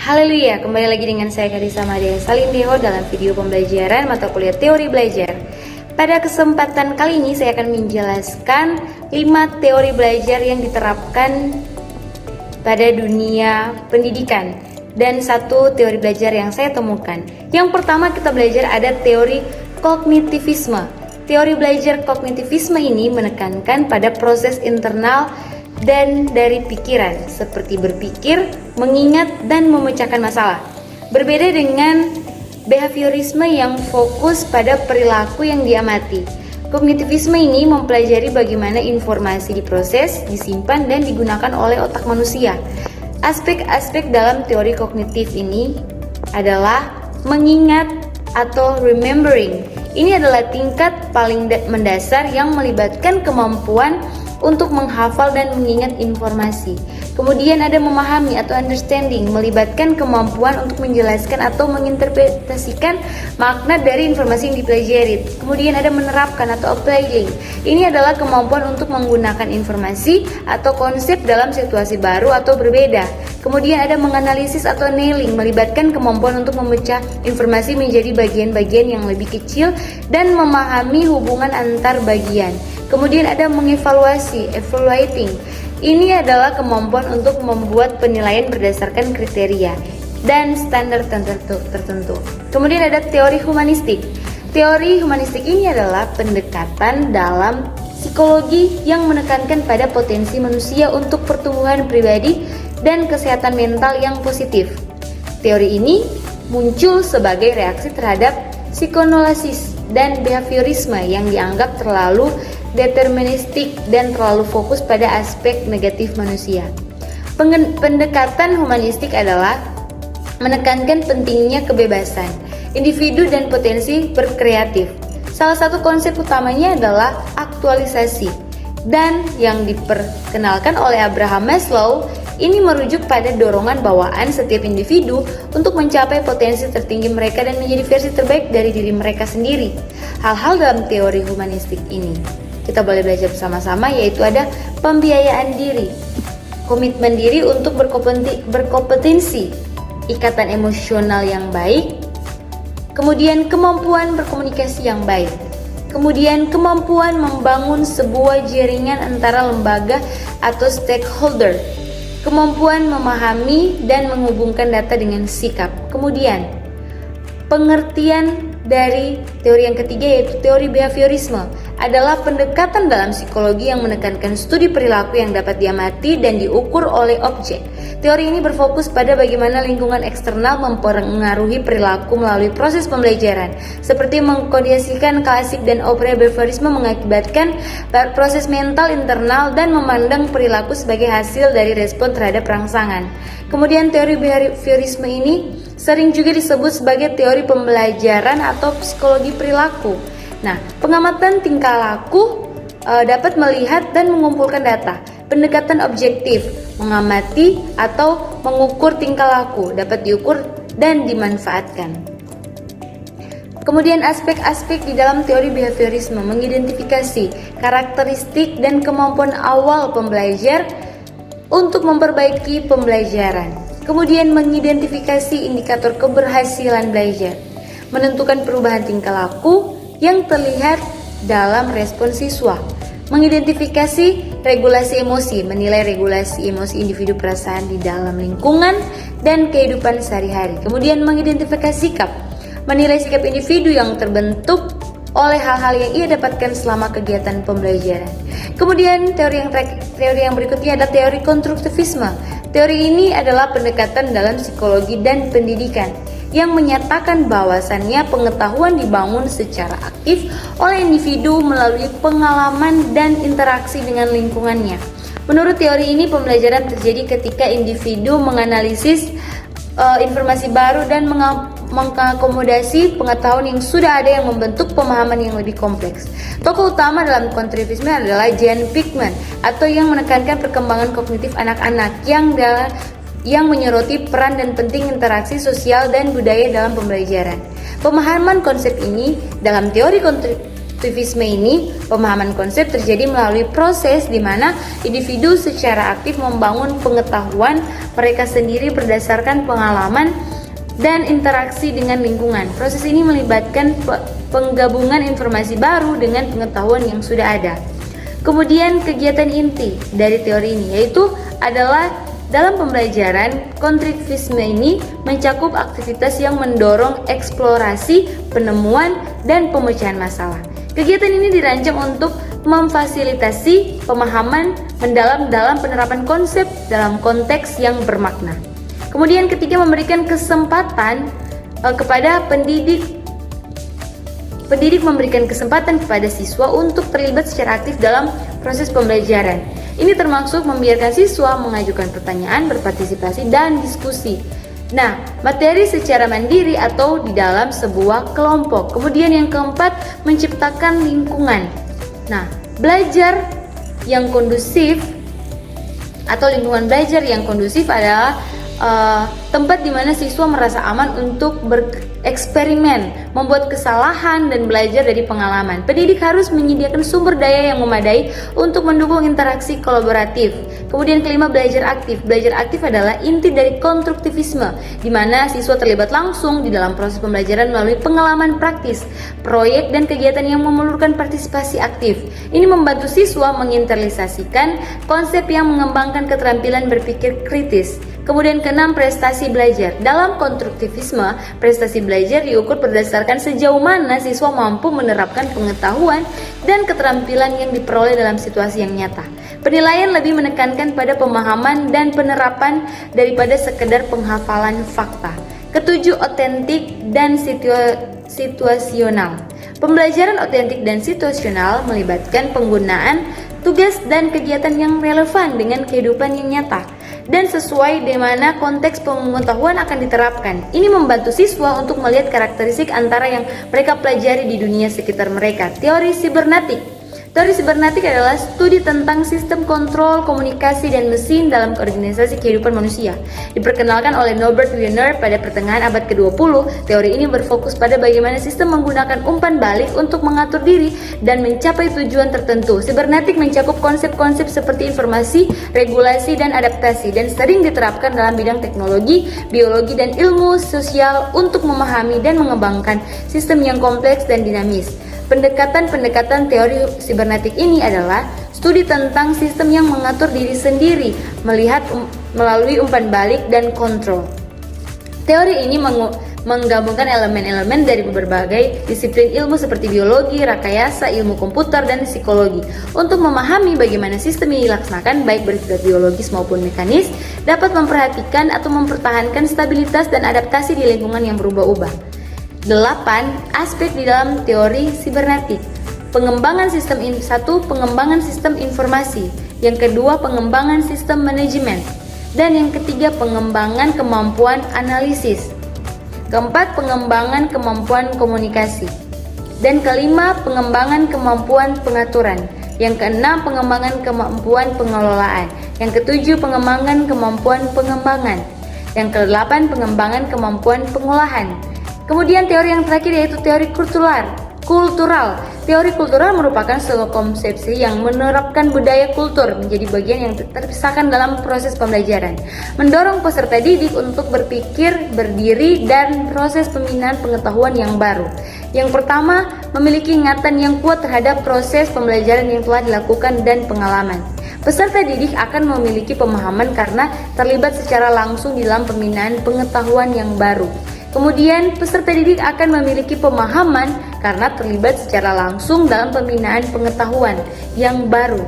Haleluya, kembali lagi dengan saya Karissa Madia Salindeho dalam video pembelajaran mata kuliah teori belajar. Pada kesempatan kali ini saya akan menjelaskan 5 teori belajar yang diterapkan pada dunia pendidikan dan 1 teori belajar yang saya temukan. Yang pertama kita belajar ada teori kognitivisme. Teori belajar kognitivisme ini menekankan pada proses internal dan dari pikiran, seperti berpikir, mengingat, dan memecahkan masalah. Berbeda dengan behaviorisme yang fokus pada perilaku yang diamati. Kognitivisme ini mempelajari bagaimana informasi diproses, disimpan, dan digunakan oleh otak manusia. Aspek-aspek dalam teori kognitif ini adalah mengingat atau remembering. Ini adalah tingkat paling mendasar yang melibatkan kemampuan untuk menghafal dan mengingat informasi. Kemudian ada memahami atau understanding, melibatkan kemampuan untuk menjelaskan atau menginterpretasikan makna dari informasi yang dipelajari. Kemudian ada menerapkan atau applying. Ini adalah kemampuan untuk menggunakan informasi atau konsep dalam situasi baru atau berbeda. Kemudian ada menganalisis atau nailing, melibatkan kemampuan untuk memecah informasi menjadi bagian-bagian yang lebih kecil dan memahami hubungan antar bagian. Kemudian ada mengevaluasi, evaluating. Ini adalah kemampuan untuk membuat penilaian berdasarkan kriteria dan standar tertentu. Kemudian ada teori humanistik. Teori humanistik ini adalah pendekatan dalam psikologi yang menekankan pada potensi manusia untuk pertumbuhan pribadi dan kesehatan mental yang positif. Teori ini muncul sebagai reaksi terhadap psikoanalisis dan behaviorisme yang dianggap terlalu deterministik dan terlalu fokus pada aspek negatif manusia. Pendekatan humanistik adalah menekankan pentingnya kebebasan individu dan potensi berkreatif. Salah satu konsep utamanya adalah aktualisasi, dan yang diperkenalkan oleh Abraham Maslow ini merujuk pada dorongan bawaan setiap individu untuk mencapai potensi tertinggi mereka dan menjadi versi terbaik dari diri mereka sendiri. Hal-hal dalam teori humanistik ini kita boleh belajar bersama-sama, yaitu ada pembiayaan diri, komitmen diri untuk berkompetensi, ikatan emosional yang baik, kemudian kemampuan berkomunikasi yang baik, kemudian kemampuan membangun sebuah jaringan antara lembaga atau stakeholder, kemampuan memahami dan menghubungkan data dengan sikap. Kemudian pengertian dari teori yang ketiga, yaitu teori behaviorisme, adalah pendekatan dalam psikologi yang menekankan studi perilaku yang dapat diamati dan diukur oleh objek. Teori ini berfokus pada bagaimana lingkungan eksternal mempengaruhi perilaku melalui proses pembelajaran, seperti mengkodiasikan klasik dan opera behaviorisme mengakibatkan proses mental internal dan memandang perilaku sebagai hasil dari respon terhadap rangsangan. Kemudian teori behaviorisme ini sering juga disebut sebagai teori pembelajaran atau psikologi perilaku. Nah, pengamatan tingkah laku dapat melihat dan mengumpulkan data. Pendekatan objektif, mengamati atau mengukur tingkah laku, dapat diukur dan dimanfaatkan. Kemudian aspek-aspek di dalam teori behaviorisme mengidentifikasi karakteristik dan kemampuan awal pembelajar untuk memperbaiki pembelajaran. Kemudian mengidentifikasi indikator keberhasilan belajar, menentukan perubahan tingkah laku yang terlihat dalam respon siswa, mengidentifikasi regulasi emosi, menilai regulasi emosi individu perasaan di dalam lingkungan dan kehidupan sehari-hari. Kemudian mengidentifikasi sikap, menilai sikap individu yang terbentuk oleh hal-hal yang ia dapatkan selama kegiatan pembelajaran. Kemudian teori yang berikutnya adalah teori konstruktivisme. Teori ini adalah pendekatan dalam psikologi dan pendidikan yang menyatakan bahwasannya pengetahuan dibangun secara aktif oleh individu melalui pengalaman dan interaksi dengan lingkungannya. Menurut teori ini, pembelajaran terjadi ketika individu menganalisis informasi baru dan mengakomodasi pengetahuan yang sudah ada yang membentuk pemahaman yang lebih kompleks. Tokoh utama dalam konstruktivisme adalah Jan Pickman, atau yang menekankan perkembangan kognitif anak-anak yang menyoroti peran dan penting interaksi sosial dan budaya dalam pembelajaran. Pemahaman konsep ini dalam teori konstruktivisme ini, pemahaman konsep terjadi melalui proses di mana individu secara aktif membangun pengetahuan mereka sendiri berdasarkan pengalaman dan interaksi dengan lingkungan. Proses ini melibatkan penggabungan informasi baru dengan pengetahuan yang sudah ada. Kemudian kegiatan inti dari teori ini yaitu adalah dalam pembelajaran, konstruktivisme ini mencakup aktivitas yang mendorong eksplorasi, penemuan, dan pemecahan masalah. Kegiatan ini dirancang untuk memfasilitasi pemahaman mendalam dalam penerapan konsep dalam konteks yang bermakna. Kemudian ketiga, memberikan kesempatan kepada pendidik memberikan kesempatan kepada siswa untuk terlibat secara aktif dalam proses pembelajaran. Ini termasuk membiarkan siswa mengajukan pertanyaan, berpartisipasi, dan diskusi. Nah, materi secara mandiri atau di dalam sebuah kelompok. Kemudian yang keempat, menciptakan lingkungan. Nah, belajar yang kondusif atau lingkungan belajar yang kondusif adalah tempat di mana siswa merasa aman untuk bereksperimen, membuat kesalahan, dan belajar dari pengalaman. Pendidik harus menyediakan sumber daya yang memadai untuk mendukung interaksi kolaboratif. Kemudian kelima, belajar aktif. Belajar aktif adalah inti dari konstruktivisme, di mana siswa terlibat langsung di dalam proses pembelajaran melalui pengalaman praktis, proyek, dan kegiatan yang memerlukan partisipasi aktif. Ini membantu siswa menginternalisasikan konsep yang mengembangkan keterampilan berpikir kritis. Kemudian keenam, prestasi belajar. Dalam konstruktivisme, prestasi belajar diukur berdasarkan sejauh mana siswa mampu menerapkan pengetahuan dan keterampilan yang diperoleh dalam situasi yang nyata. Penilaian lebih menekankan pada pemahaman dan penerapan daripada sekedar penghafalan fakta. Ketujuh, otentik dan situasional. Pembelajaran otentik dan situasional melibatkan penggunaan tugas dan kegiatan yang relevan dengan kehidupan yang nyata dan sesuai di mana konteks pengetahuan akan diterapkan. Ini membantu siswa untuk melihat karakteristik antara yang mereka pelajari di dunia sekitar mereka. Teori sibernetik. Teori sibernetik adalah studi tentang sistem kontrol, komunikasi, dan mesin dalam organisasi kehidupan manusia. Diperkenalkan oleh Norbert Wiener pada pertengahan abad ke-20, teori ini berfokus pada bagaimana sistem menggunakan umpan balik untuk mengatur diri dan mencapai tujuan tertentu. Sibernetik mencakup konsep-konsep seperti informasi, regulasi, dan adaptasi, dan sering diterapkan dalam bidang teknologi, biologi, dan ilmu sosial untuk memahami dan mengembangkan sistem yang kompleks dan dinamis. Pendekatan teori sibernetik ini adalah studi tentang sistem yang mengatur diri sendiri, melihat melalui umpan balik dan kontrol. Teori ini menggabungkan elemen-elemen dari berbagai disiplin ilmu seperti biologi, rekayasa, ilmu komputer, dan psikologi untuk memahami bagaimana sistem yang dilaksanakan baik bersifat biologis maupun mekanis dapat memperhatikan atau mempertahankan stabilitas dan adaptasi di lingkungan yang berubah-ubah. 8. Aspek di dalam teori sibernetik. Pengembangan sistem pengembangan sistem informasi. Yang kedua, pengembangan sistem manajemen. Dan yang ketiga, pengembangan kemampuan analisis. Keempat, pengembangan kemampuan komunikasi. Dan kelima, pengembangan kemampuan pengaturan. Yang keenam, pengembangan kemampuan pengelolaan. Yang ketujuh, pengembangan kemampuan pengembangan. Yang kedelapan, pengembangan kemampuan pengolahan. Kemudian teori yang terakhir yaitu teori kultural. Teori kultural merupakan sebuah konsepsi yang menerapkan budaya kultur menjadi bagian yang terpisahkan dalam proses pembelajaran, mendorong peserta didik untuk berpikir, berdiri, dan proses pembinaan pengetahuan yang baru. Yang pertama, memiliki ingatan yang kuat terhadap proses pembelajaran yang telah dilakukan dan pengalaman. Peserta didik akan memiliki pemahaman karena terlibat secara langsung di dalam pembinaan pengetahuan yang baru. Kemudian, peserta didik akan memiliki pemahaman karena terlibat secara langsung dalam pembinaan pengetahuan yang baru.